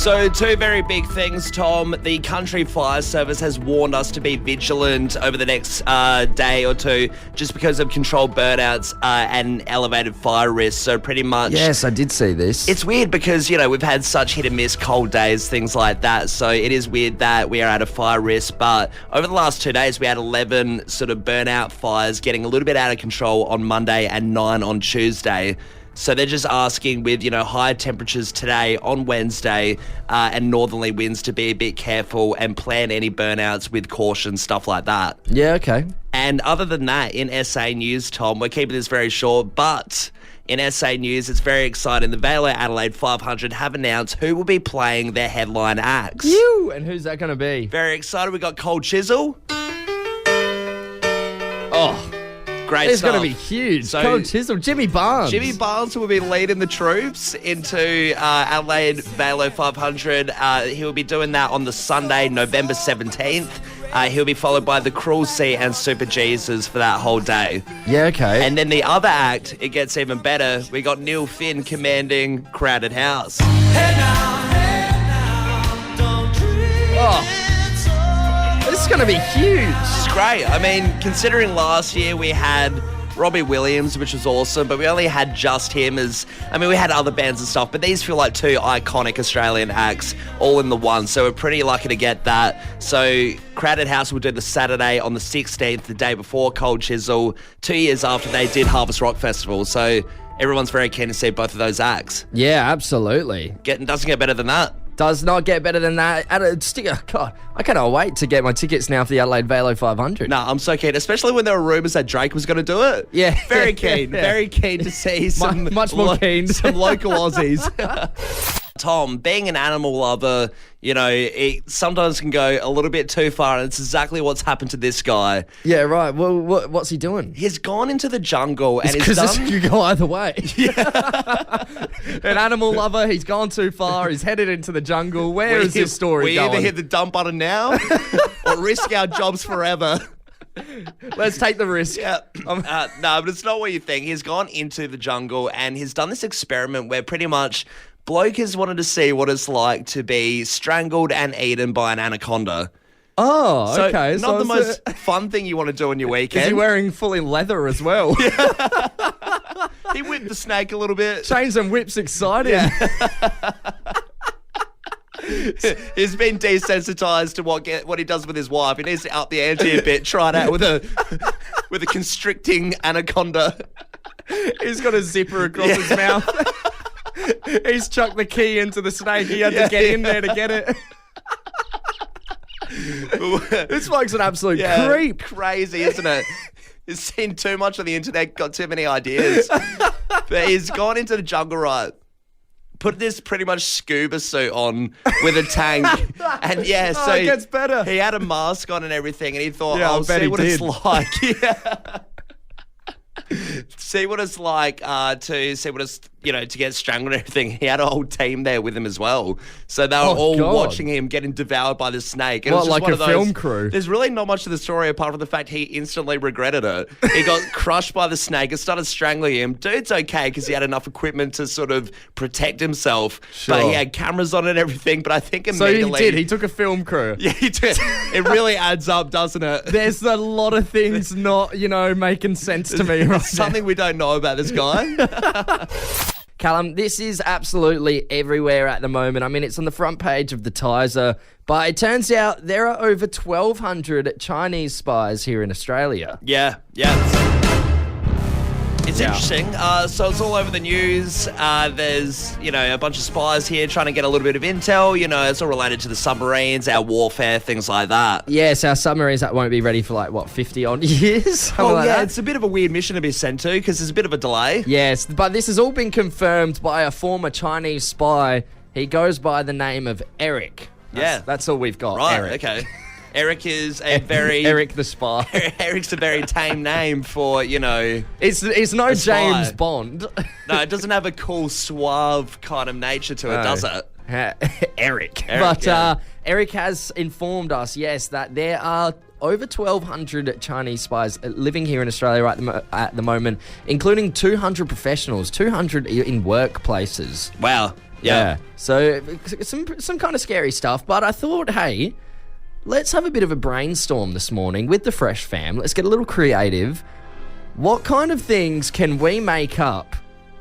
So, two very big things, Tom. The Country Fire Service has warned us to be vigilant over the next day or two just because of controlled burnouts and elevated fire risk. So, pretty much... Yes, I did see this. It's weird because, we've had such hit and miss cold days, things like that. So, it is weird that we are at a fire risk. But over the last 2 days, we had 11 sort of burnout fires getting a little bit out of control on Monday and 9 on Tuesday. So they're just asking with, higher temperatures today on Wednesday and northerly winds to be a bit careful and plan any burnouts with caution, stuff like that. Yeah, okay. And other than that, in SA News, Tom, we're keeping this very short, but in SA News, it's very exciting. The Velo Adelaide 500 have announced who will be playing their headline acts. You! And who's that going to be? Very excited. We got Cold Chisel. Oh, great it's stuff. going to be huge. So, Cold Chisel, Jimmy Barnes. Jimmy Barnes will be leading the troops into Adelaide Velo 500. He will be doing that on the Sunday, November 17th. He'll be followed by the Cruel Sea and Super Jesus for that whole day. Yeah, okay. And then the other act, it gets even better. We got Neil Finn commanding Crowded House. Hey now, don't dream. Oh. This is going to be huge. It's great. I mean, considering last year we had Robbie Williams, which was awesome, but we only had just him we had other bands and stuff, but these feel like two iconic Australian acts all in the one, so we're pretty lucky to get that. So Crowded House will do the Saturday on the 16th, the day before Cold Chisel, 2 years after they did Harvest Rock Festival, so everyone's very keen to see both of those acts. Yeah, absolutely. Doesn't get better than that. Does not get better than that. God, I cannot wait to get my tickets now for the Adelaide Velo 500. Nah, I'm so keen, especially when there were rumours that Drake was going to do it. Yeah. Very keen. Very keen to see some... Much more keen. Some local Aussies. Tom, being an animal lover, it sometimes can go a little bit too far, and it's exactly what's happened to this guy. Yeah, right. Well, what's he doing? He's gone into the jungle and because this could go either way. Yeah. An animal lover, he's gone too far, he's headed into the jungle. Where is this story going? We either hit the dump button now or risk our jobs forever. Let's take the risk. Yeah. No, but it's not what you think. He's gone into the jungle and he's done this experiment where pretty much bloke has wanted to see what it's like to be strangled and eaten by an anaconda. Oh, so okay. Not the most fun thing you want to do on your weekend. Is he wearing fully leather as well? Yeah. He whipped the snake a little bit. Chains and whips exciting. Yeah. He's been desensitized to what he does with his wife. He needs to up the ante a bit. Try it out with a constricting anaconda. He's got a zipper across his mouth. He's chucked the key into the snake. He had to get in there to get it. This bloke's an absolute creep. Crazy, isn't it? He's seen too much on the internet, got too many ideas. But he's gone into the jungle, right? Put this pretty much scuba suit on with a tank. And so it gets better. He had a mask on and everything, and he thought, I'll see what it's like. Yeah. See what it's like to see what it's, to get strangled and everything. He had a whole team there with him as well. So they were all watching him getting devoured by the snake. It was just like one a of those, film crew? There's really not much to the story apart from the fact he instantly regretted it. He got crushed by the snake and started strangling him. Dude's okay because he had enough equipment to sort of protect himself. Sure. But he had cameras on and everything. But I think immediately... So he did. He took a film crew. Yeah, he did. It really adds up, doesn't it? There's a lot of things not, making sense to me right now. Something we don't know about this guy. Callum, this is absolutely everywhere at the moment. I mean, it's on the front page of the Tizer, but it turns out there are over 1,200 Chinese spies here in Australia. Yeah. It's interesting. So it's all over the news. There's, a bunch of spies here trying to get a little bit of intel. It's all related to the submarines, our warfare, things like that. Yes, our submarines that won't be ready for 50-odd years? It's a bit of a weird mission to be sent to because there's a bit of a delay. Yes, but this has all been confirmed by a former Chinese spy. He goes by the name of Eric. That's all we've got, right, Eric. Okay. Eric is a very... Eric the Spy. Eric's a very tame name for, It's no James Bond. No, it doesn't have a cool, suave kind of nature to it, does it? Eric. But Eric has informed us, that there are over 1,200 Chinese spies living here in Australia at the moment, including 200 professionals, 200 in workplaces. Wow. Yeah. So some kind of scary stuff. But I thought, hey, let's have a bit of a brainstorm this morning with the Fresh Fam. Let's get a little creative. What kind of things can we make up?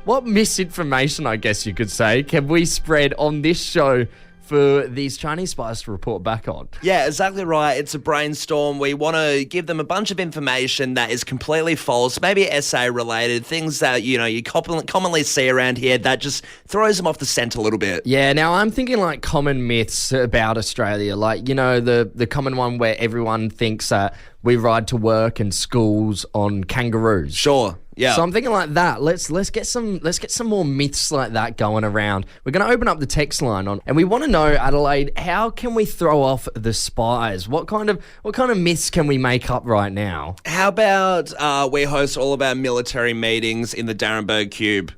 What misinformation, I guess you could say, can we spread on this show for these Chinese spies to report back on? Yeah, exactly right. It's a brainstorm. We want to give them a bunch of information that is completely false, maybe SA related, things that, you commonly see around here that just throws them off the scent a little bit. Yeah, now I'm thinking like common myths about Australia, like, the common one where everyone thinks that we ride to work and schools on kangaroos. Sure. Yeah. So I'm thinking like that. Let's get some more myths like that going around. We're going to open up the text line and we want to know, Adelaide, how can we throw off the spies? What kind of myths can we make up right now? How about we host all of our military meetings in the Darrenberg Cube?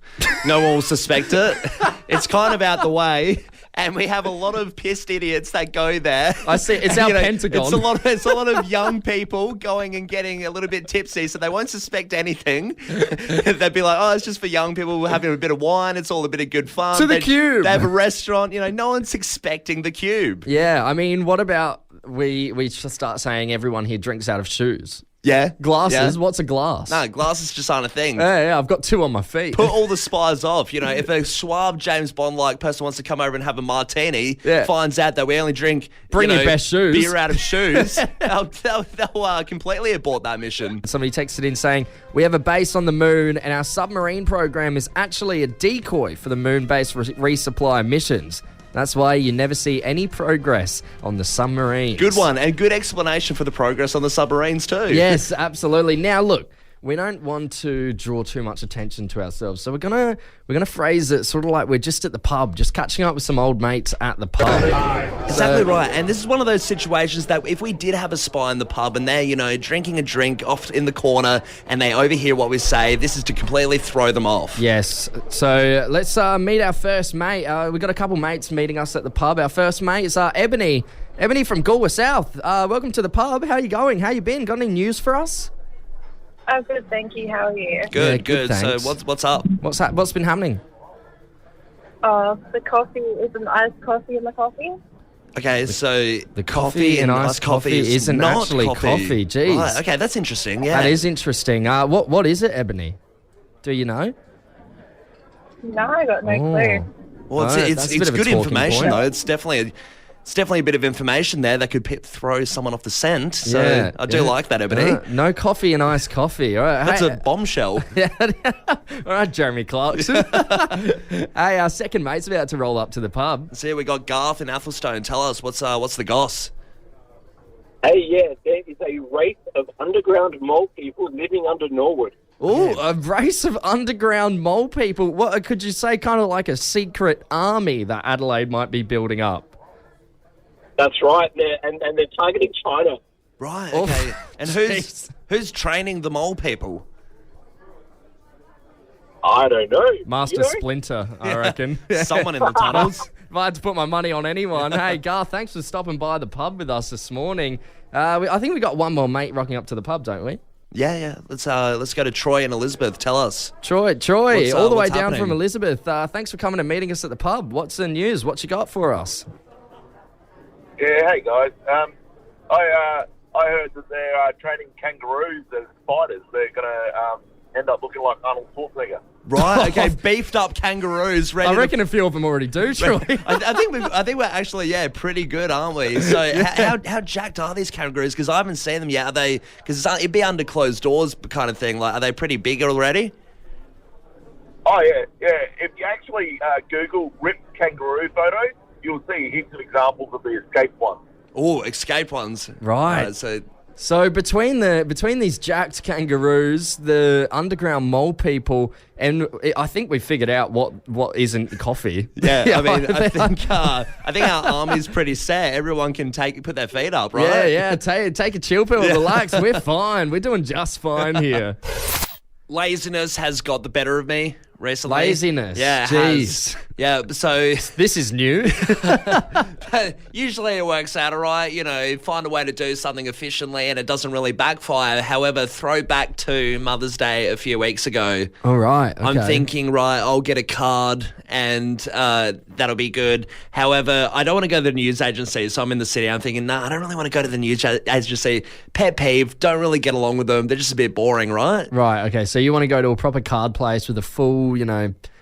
No one will suspect it. It's kind of out the way. And we have a lot of pissed idiots that go there. I see. It's our Pentagon. It's a lot of young people going and getting a little bit tipsy, so they won't suspect anything. They'd be like, "Oh, it's just for young people. We're having a bit of wine. It's all a bit of good fun." To the Cube. They have a restaurant. No one's expecting the Cube. Yeah, I mean, what about we just start saying everyone here drinks out of shoes? Yeah. Glasses? Yeah. What's a glass? No, glasses just aren't a thing. Yeah, I've got 2 on my feet. Put all the spies off. If a suave James Bond-like person wants to come over and have a martini, finds out that we only drink Bring your best shoes. Beer out of shoes, they'll completely abort that mission. Somebody texted in saying, we have a base on the moon and our submarine program is actually a decoy for the moon-based resupply missions. That's why you never see any progress on the submarines. Good one, and good explanation for the progress on the submarines too. Yes, absolutely. Now, look, we don't want to draw too much attention to ourselves, so we're gonna phrase it sort of like we're just at the pub, just catching up with some old mates at the pub. Exactly right, and this is one of those situations that if we did have a spy in the pub and they're drinking a drink off in the corner and they overhear what we say, this is to completely throw them off. Yes, so let's meet our first mate. We've got a couple mates meeting us at the pub. Our first mate is Ebony. Ebony from Galway South. Welcome to the pub. How are you going? How you been? Got any news for us? I'm good, thank you. How are you? Good. So thanks. what's up? What's been happening? The coffee is an iced coffee in the coffee. Okay, so The coffee in iced coffee isn't not actually coffee. Jeez. Right, okay, that's interesting. Yeah, That is interesting. What is it, Ebony? Do you know? No, I got no clue. Well, No, it's that's a bit of a good talking information point. though. It's definitely a bit of information there that could throw someone off the scent. So Yeah, I do like that, Ebony. No coffee and iced coffee. All right, That's hey, a bombshell. All right, Jeremy Clarkson. Hey, our second mate's about to roll up to the pub. So here we got Garth in Athelstone. Tell us what's the goss? Hey, yeah, there is a race of underground mole people living under Norwood. Oh, a race of underground mole people. What could you say? Kind of like a secret army that Adelaide might be building up. That's right, and they're targeting China. Right. Oh, Okay. And who's training the mole people? I don't know. Master You know? Splinter, I reckon. Someone in the tunnels. If I had to put my money on anyone. Hey, Garth, thanks for stopping by the pub with us this morning. I think we got one more mate rocking up to the pub, don't we? Yeah. Let's go to Troy and Elizabeth. Tell us. Troy, What's, all the way what's down happening? from Elizabeth. Thanks for coming and meeting us at the pub. What's the news? What you got for us? Yeah, hey guys. I heard that they're training kangaroos as fighters. They're going to end up looking like Arnold Schwarzenegger. Right. Okay. Beefed up kangaroos. Ready I to- reckon a few of them already do, Troy. I think we're actually pretty good, aren't we? So how jacked are these kangaroos? Because I haven't seen them yet. Are they? Because it'd be under closed doors kind of thing. Like, are they pretty big already? Oh, yeah. If you actually Google ripped kangaroo photo, you'll see heaps of examples of the escaped ones. Oh, escape ones. Right. So So between these jacked kangaroos, the underground mole people, and I think we figured out what isn't coffee. yeah, I mean, I think our army's pretty set. Everyone can put their feet up, right? Yeah. Take a chill pill, relax. We're fine. We're doing just fine here. Laziness has got the better of me. recently. Laziness. Yeah, it Jeez. has. Yeah, so This is new. usually it works out all right. You know, find a way to do something efficiently and it doesn't really backfire. However, throwback to Mother's Day a few weeks ago. All right. I'm okay. thinking, right, I'll get a card and that'll be good. However, I don't want to go to the news agency, so I'm in the city. I'm thinking, I don't really want to go to the news agency. Pet peeve, don't really get along with them. They're just a bit boring, right? Right. Okay. So you want to go to a proper card place with a full,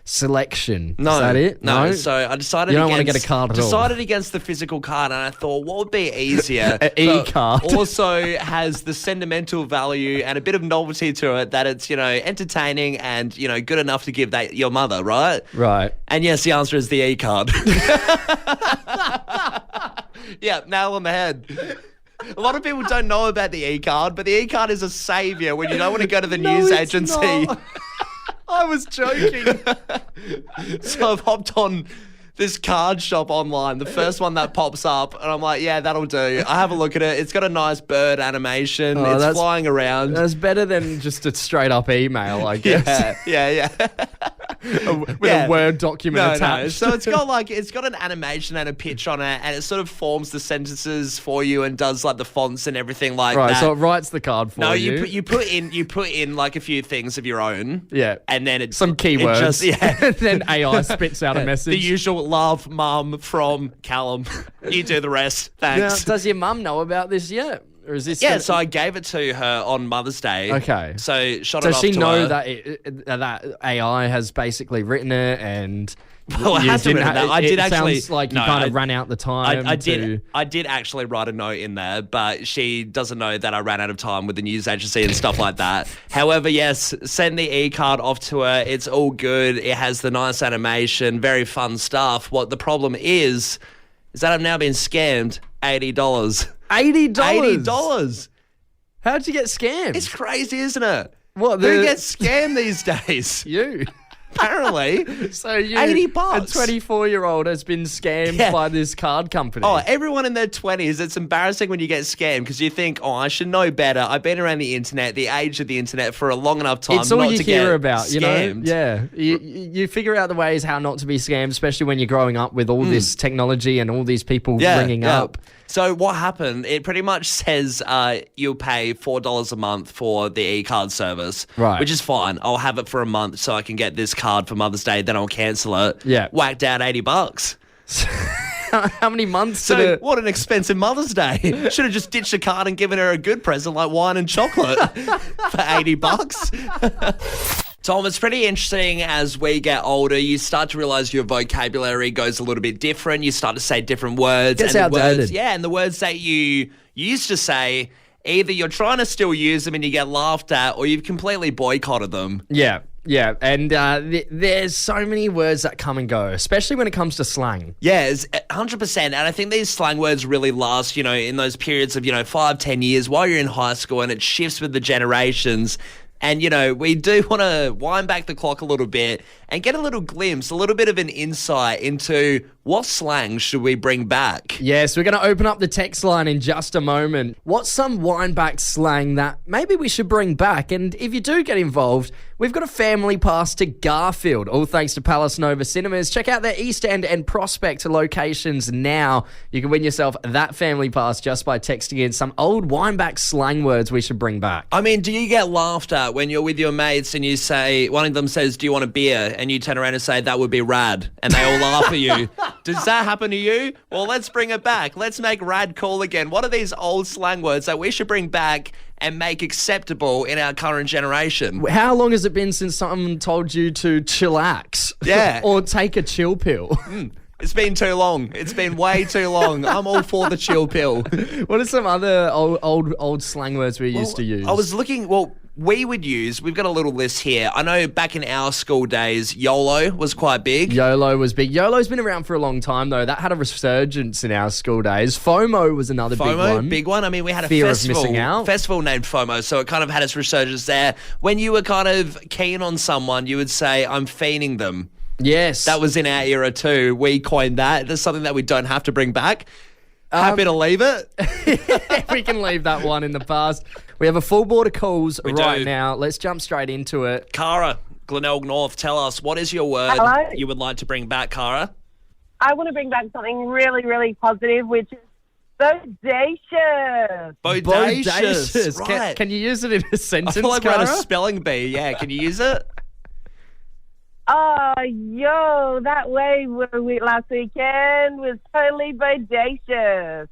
selection. No, Is that it? No. So I decided You don't against, want to get a card at all. decided against the physical card, and I thought, what would be easier? An e-card. but also has the sentimental value and a bit of novelty to it that it's, entertaining and, good enough to give that your mother, right? Right. And yes, the answer is the e-card. Yeah, nail on the head. A lot of people don't know about the e-card, but the e-card is a saviour when you don't want to go to the news it's agency. not. I was joking. So I've hopped on this card shop online, the first one that pops up, and I'm like, yeah, that'll do. I have a look at it. It's got a nice bird animation. Oh, it's that's- flying around. That's better than just a straight up email, I guess. Yeah. With Yeah. a Word document No. attached. So it's got an animation and a picture on it, and it sort of forms the sentences for you and does like the fonts and everything like Right, that. so it writes the card for No, you. you put in like a few things of your own. Yeah. And then it Some keywords. It just, yeah. Then AI spits out a message. The usual love, mum, from Callum. You do the rest. Now, Thanks. does your mum know about this yet? Or is this Yeah, so I gave it to her on Mother's Day. Okay. So shot it Does off she to know her. that that AI has basically written it and Well, it you hasn't didn't written that. I it did actually. sounds like you no, kind I- of ran out the time I to... did actually write a note in there, but she doesn't know that I ran out of time with the news agency and stuff like that. However, yes, send the e-card off to her. It's all good. It has the nice animation, very fun stuff. What the problem is that I've now been scammed $80. $80? $80. How'd you get scammed? It's crazy, isn't it? What, Who gets scammed these days? you. Apparently. So you, $80. a 24-year-old has been scammed Yeah. by this card company. Oh, everyone in their 20s, it's embarrassing when you get scammed because you think, I should know better. I've been around the internet, the age of the internet for a long enough time it's all not you to hear get about, scammed. Yeah, you figure out the ways how not to be scammed, especially when you're growing up with all this technology and all these people ringing up. So what happened, it pretty much says you'll pay $4 a month for the e-card service, Right. which is fine. I'll have it for a month so I can get this card for Mother's Day, then I'll cancel it. Yeah. Whacked out $80. How many months So did it? what an expensive Mother's Day. Should have just ditched the card and given her a good present like wine and chocolate for $80. Tom, it's pretty interesting as we get older, you start to realise your vocabulary goes a little bit different. You start to say different words. Gets and the outdated. words, and the words that you used to say, either you're trying to still use them and you get laughed at, or you've completely boycotted them. Yeah, and there's so many words that come and go, especially when it comes to slang. Yeah, it's 100%. And I think these slang words really last, in those periods of, 5-10 years while you're in high school, and it shifts with the generations. And, we do want to wind back the clock a little bit and get a little glimpse, a little bit of an insight into what slang should we bring back. Yes, we're going to open up the text line in just a moment. What's some wind-back slang that maybe we should bring back? And if you do get involved, we've got a family pass to Garfield, all thanks to Palace Nova Cinemas. Check out their East End and Prospect locations now. You can win yourself that family pass just by texting in some old wind-back slang words we should bring back. I mean, do you get laughed at when you're with your mates and you say, one of them says, do you want a beer? And you turn around and say, that would be rad. And they all laugh at you. Does that happen to you? Well, let's bring it back. Let's make rad cool again. What are these old slang words that we should bring back and make acceptable in our current generation? How long has it been since someone told you to chillax? Yeah. Or take a chill pill? It's been too long. It's been way too long. I'm all for the chill pill. What are some other old slang words we used to use? I was looking, we've got a little list here. I know back in our school days, YOLO was quite big. YOLO was big. YOLO's been around for a long time, though. That had a resurgence in our school days. FOMO was another big one. I mean, we had a Fear of festival, missing out. festival named FOMO, so it kind of had its resurgence there. When you were kind of keen on someone, you would say, I'm fiending them. Yes. That was in our era too. We coined that. That's something that we don't have to bring back. Happy to leave it. We can leave that one in the past. We have a full board of calls right do. now. Let's jump straight into it. Cara, Glenelg North. Tell us, what is your word Hello. you would like to bring back, Cara? I want to bring back something really, really positive, which is bodacious. Bodacious. Right. Can you use it in a I sentence, feel like we're at a Cara? spelling bee. Yeah, can you use it? Oh, yo, that way we last weekend was totally bodacious.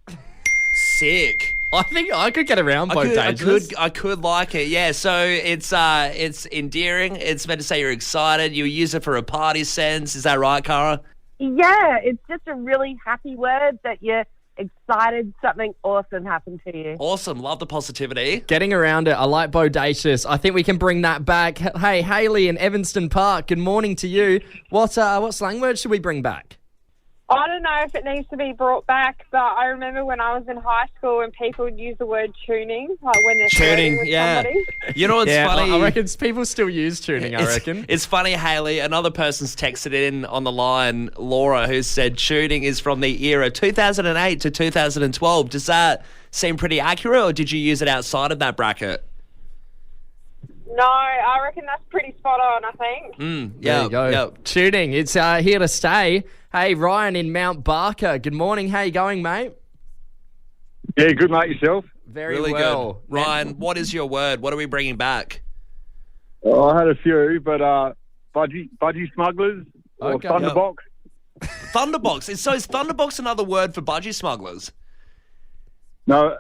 Sick. I think I could get around bodacious. I could like it. Yeah. So it's endearing. It's meant to say you're excited. You use it for a party sense. Is that right, Cara? Yeah, it's just a really happy word that you're excited something awesome happened to you. Awesome. Love the positivity. Getting around it. I like bodacious. I think we can bring that back. Hey, Hayley in Evanston Park, good morning to you. What slang word should we bring back? I don't know if it needs to be brought back, but I remember when I was in high school and people would use the word tuning, like when they're flirting with somebody. You know what's funny? I reckon people still use tuning, I reckon. It's funny, Hayley. Another person's texted in on the line, Laura, who said tuning is from the era 2008 to 2012. Does that seem pretty accurate, or did you use it outside of that bracket? No, I reckon that's pretty spot on, I think. There you go. Yep. Tuning, it's here to stay. Hey, Ryan in Mount Barker. Good morning. How you going, mate? Yeah, good, mate. Yourself? Very Really well. good. Ryan, what is your word? What are we bringing back? Oh, I had a few, but budgie smugglers or Okay. thunderbox. Thunderbox. Is thunderbox another word for budgie smugglers? No,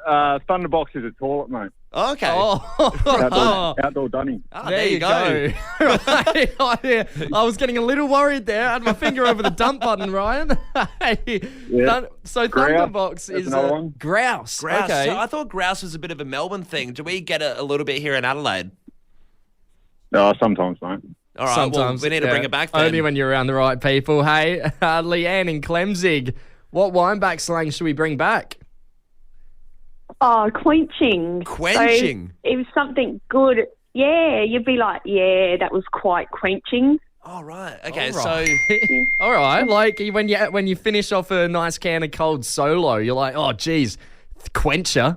thunderbox is a toilet, mate. Okay. Outdoor dunny. There you go. Right. I was getting a little worried there. I had my finger over the dump button, Ryan. Hey, Yeah. so Grouse. Thunderbox That's is another one. grouse. Grouse. Okay. So I thought grouse was a bit of a Melbourne thing. Do we get it a little bit here in Adelaide? No, sometimes, mate. All right. Sometimes well, we need to bring it back then. Only when you're around the right people. Hey, Leanne in Clemzig, what Windback slang should we bring back? Oh, quenching. Quenching? So if something good, yeah, you'd be like, yeah, that was quite quenching. Oh, right. Okay, All right. All right. Like when you finish off a nice can of cold solo, you're like, oh, geez, quencher.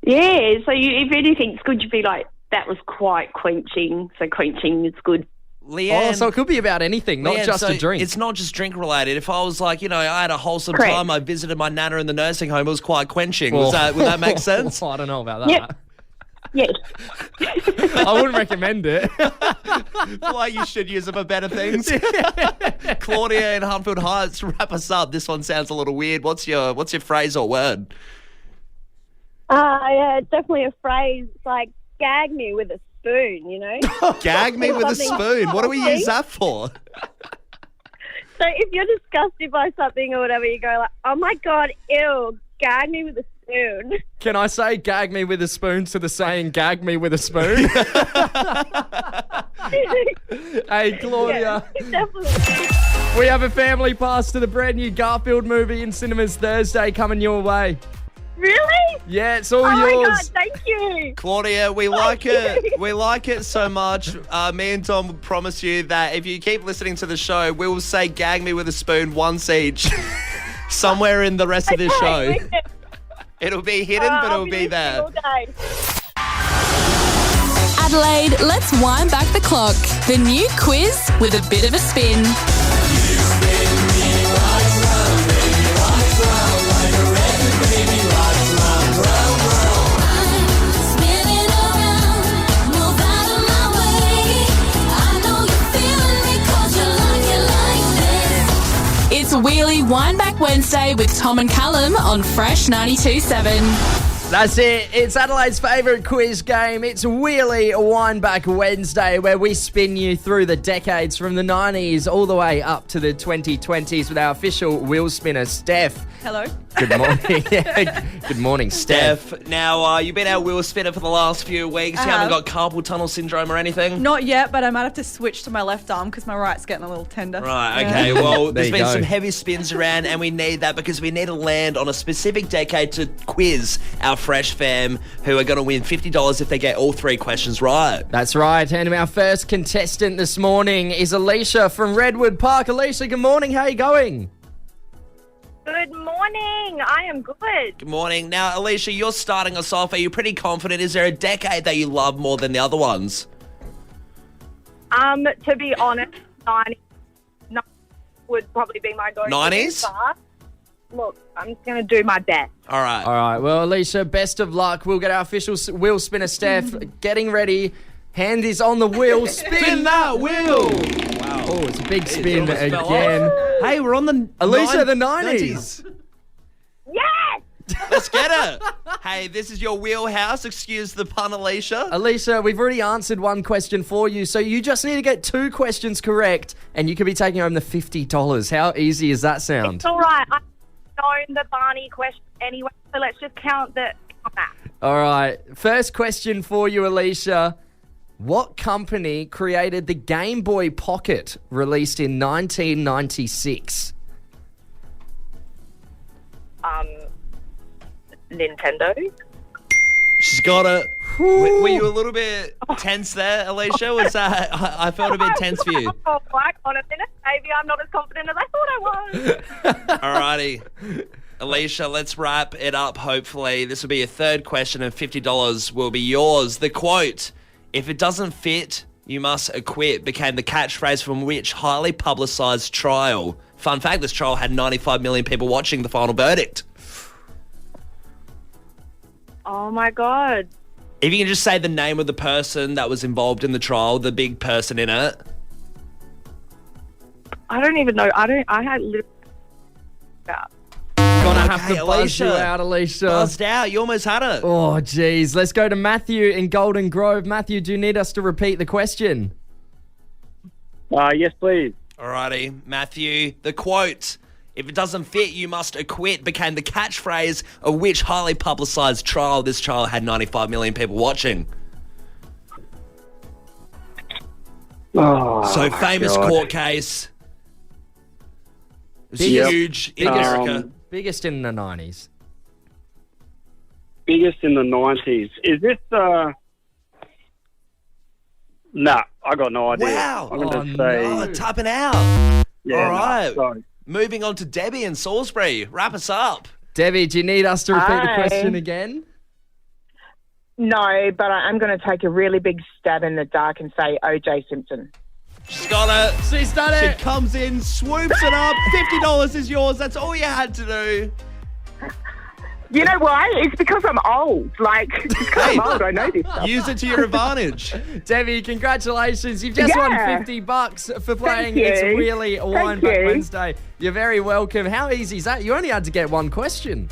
Yeah, so if anything's good, you'd be like, that was quite quenching. So quenching is good. Leanne, Oh, so it could be about anything, not Leanne, just so a drink. It's not just drink related. If I was like, I had a wholesome Correct. time, I visited my nana in the nursing home, it was quite quenching. Well, Would that make sense? I don't know about that. Yep. Yes. I wouldn't recommend it. Why you should use it for better things. Claudia in Hunfield Heights, wrap us up. This one sounds a little weird. What's your phrase or word? Yeah, definitely a phrase. It's like, gag me with a spoon, you know? Gag me with a Something spoon. What do we use that for? So if you're disgusted by something or whatever, you go like, oh my God, ew, gag me with a spoon. Can I say gag me with a spoon to the saying gag me with a spoon? Hey, Claudia. Yeah, definitely. We have a family pass to the brand new Garfield movie in cinemas Thursday coming your way. Really? Yeah, it's all Oh my yours. God, thank you. Claudia, we like it. We like it so much. Me and Tom promise you that if you keep listening to the show, we will say gag me with a spoon once each somewhere in the rest of this show. Okay, wicked. It'll be hidden, but I'll it'll be listening there. all day. Adelaide, let's wind back the clock. The new quiz with a bit of a spin. It's Wheelie Windback Wednesday with Tom and Callum on Fresh 92.7. That's it. It's Adelaide's favourite quiz game. It's Wheelie Windback Wednesday, where we spin you through the decades from the 90s all the way up to the 2020s with our official wheel spinner, Steph. Hello. Good morning. Good morning, Steph. Steph, now you've been our wheel spinner for the last few weeks. You haven't got carpal tunnel syndrome or anything? Not yet, but I might have to switch to my left arm because my right's getting a little tender. Right, okay. Well, there's you been go. some heavy spins around, and we need that because we need to land on a specific decade to quiz our Fresh fam, who are going to win $50 if they get all three questions right. That's right. And our first contestant this morning is Alicia from Redwood Park. Alicia, good morning. How are you going? Good morning. I am good. Good morning. Now, Alicia, you're starting us off. Are you pretty confident? Is there a decade that you love more than the other ones? To be honest, 90 would probably be my go-to. 90s? But look, I'm just going to do my best. All right. All right. Well, Alicia, best of luck. We'll get our official wheel spinner, Steph. Getting ready. Hand is on the wheel. Spin that wheel. Wow. Oh, it's a big spin again. Hey, we're on the Alicia, the 90s. Yes! Let's get it. Hey, this is your wheelhouse. Excuse the pun, Alicia. Alicia, we've already answered one question for you, so you just need to get 2 questions correct, and you could be taking home the $50. How easy does that sound? It's all right. I've known the Barney question anyway, so let's just count that. All right. First question for you, Alicia. What company created the Game Boy Pocket, released in 1996? Nintendo. She's got it. Were you a little bit tense there, Alicia? Was that? I felt a bit tense for you. Oh, like, on a minute, maybe I'm not as confident as I thought I was. Alrighty. Alicia, let's wrap it up, hopefully. This will be your third question, and $50 will be yours. The quote, "If it doesn't fit, you must acquit," became the catchphrase from which highly publicised trial? Fun fact, this trial had 95 million people watching the final verdict. Oh, my God. If you can just say the name of the person that was involved in the trial, the big person in it. I don't even know. I had literally... Gonna have to buzz Alicia. you out, Alicia. Buzzed out. You almost had it. Oh, geez. Let's go to Matthew in Golden Grove. Matthew, do you need us to repeat the question? Yes, please. Alrighty, Matthew. The quote, "If it doesn't fit, you must acquit," became the catchphrase of which highly publicised trial? This trial had 95 million people watching. Oh, So famous God. court case. It was Biggest- huge in America. Biggest in the 90s. Biggest in the 90s. Is this, Nah, I got no idea. Wow. I'm going Oh, to say... Oh, tapping out. Yeah, All right. sorry. Moving on to Debbie in Salisbury. Wrap us up. Debbie, do you need us to repeat the Hi. question again? No, but I am going to take a really big stab in the dark and say O.J. Simpson. She's got it. She's done She it. comes in, swoops it up. $50 is yours. That's all you had to do. You know why? It's because I'm old. Like, because I'm old, I know this stuff. Use it to your advantage. Debbie, congratulations. You've just won $50 for playing Thank It's you. Really a Thank Windback you. Wednesday. You're very welcome. How easy is that? You only had to get one question.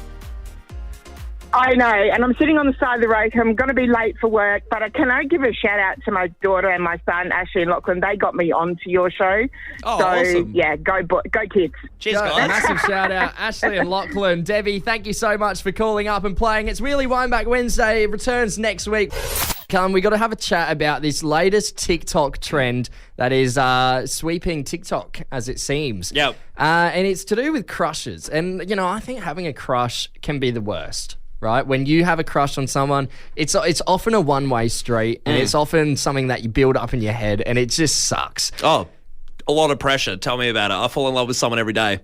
I know, and I'm sitting on the side of the road. I'm going to be late for work, but can I give a shout out to my daughter and my son, Ashley and Lachlan? They got me onto your show. Oh, so, awesome. yeah, go kids. Cheers, Go, guys. massive shout out, Ashley and Lachlan. Debbie, thank you so much for calling up and playing. It's Really Windback Wednesday. It returns next week. Come, we got to have a chat about this latest TikTok trend that is sweeping TikTok, as it seems. Yep. And it's to do with crushes. And, you know, I think having a crush can be the worst. Right? When you have a crush on someone, it's often a one-way street, and it's often something that you build up in your head, and it just sucks. Oh, a lot of pressure. Tell me about it. I fall in love with someone every day.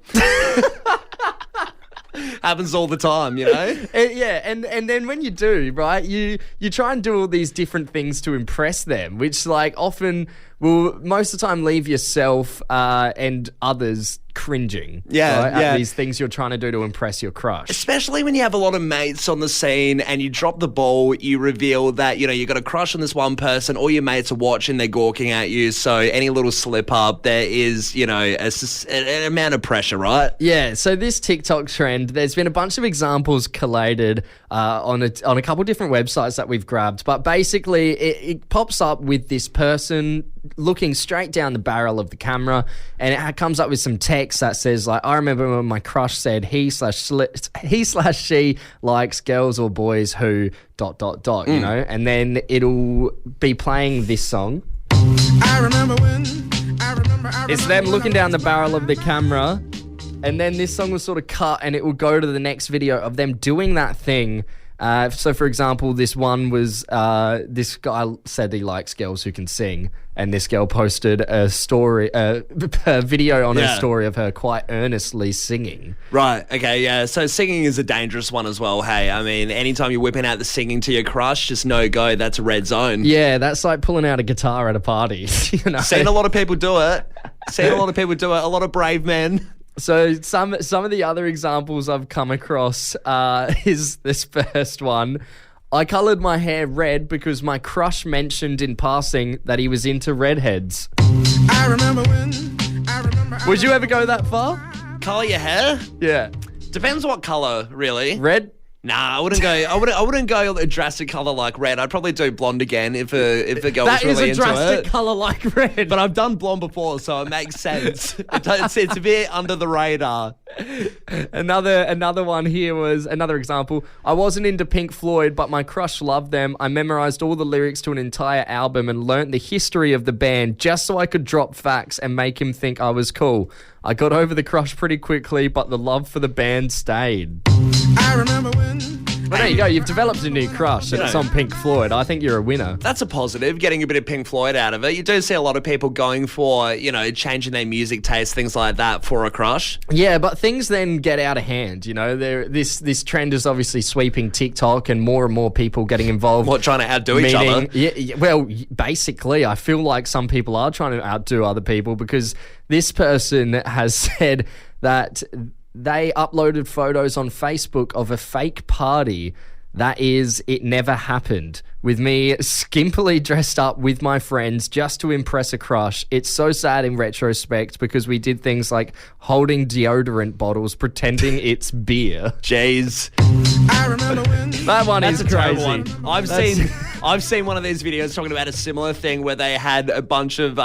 Happens all the time, you know? Yeah, and then when you do, right, you try and do all these different things to impress them, which like often will most of the time leave yourself and others cringing. Yeah, right, yeah. At these things you're trying to do to impress your crush. Especially when you have a lot of mates on the scene and you drop the ball, you reveal that, you know, you got a crush on this one person, all your mates are watching, they're gawking at you, so any little slip up, there is, you know, an amount of pressure, right? Yeah, so this TikTok trend, there's been a bunch of examples collated on a couple different websites that we've grabbed, but basically it pops up with this person looking straight down the barrel of the camera, and it comes up with some text that says like, I remember when my crush said he/she likes girls or boys who ... you know, and then it'll be playing this song. It's them looking down the barrel of the camera, and then this song will sort of cut and it will go to the next video of them doing that thing So, for example, this one was this guy said he likes girls who can sing, and this girl posted a video on her story of her quite earnestly singing. Right, okay, yeah. So singing is a dangerous one as well, hey. I mean, anytime you're whipping out the singing to your crush, just no go. That's a red zone. Yeah, that's like pulling out a guitar at a party. You know? Seen a lot of people do it. A lot of brave men. So some of the other examples I've come across is this first one. I coloured my hair red because my crush mentioned in passing that he was into redheads. Would you ever go that far? Colour your hair? Yeah. Depends what colour, really. Red? Nah, I wouldn't go. I wouldn't go a drastic color like red. I'd probably do blonde again if a girl was really into it. That is a drastic color like red. But I've done blonde before, so it makes sense. It's a bit under the radar. Another one here was another example. I wasn't into Pink Floyd, but my crush loved them. I memorized all the lyrics to an entire album and learnt the history of the band just so I could drop facts and make him think I was cool. I got over the crush pretty quickly, but the love for the band stayed. I remember when. But there you go. You've developed a new crush, and it's on Pink Floyd. I think you're a winner. That's a positive, getting a bit of Pink Floyd out of it. You do see a lot of people going for, changing their music taste, things like that, for a crush. Yeah, but things then get out of hand. This trend is obviously sweeping TikTok, and more people getting involved. What, trying to outdo each other? Yeah, well, basically, I feel like some people are trying to outdo other people because this person has said that they uploaded photos on Facebook of a fake party that is, it never happened, with me skimpily dressed up with my friends just to impress a crush. It's so sad in retrospect because we did things like holding deodorant bottles, pretending it's beer. Jeez. I remember when. That one That's is a crazy. terrible one. I've seen one of these videos talking about a similar thing where they had a bunch of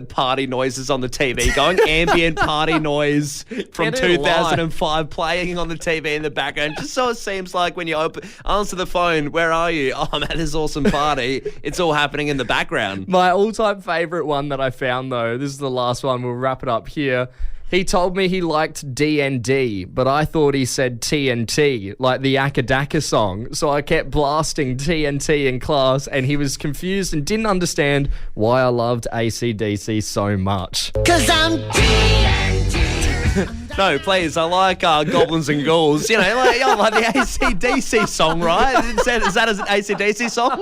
party noises on the TV going, ambient party noise from 2005 playing on the TV in the background. Just so it seems like when you answer the phone, where are you? Oh, I'm at this awesome party. It's all happening in the background. My all-time favourite one that I found, though, this is the last one. We'll wrap it up here. He told me he liked D&D, but I thought he said TNT, like the Akadaka song. So I kept blasting TNT in class, and he was confused and didn't understand why I loved AC/DC so much. 'Cause I'm TNT. No, please, I like Goblins and Ghouls. I like the AC/DC song, right? Is that an AC/DC song?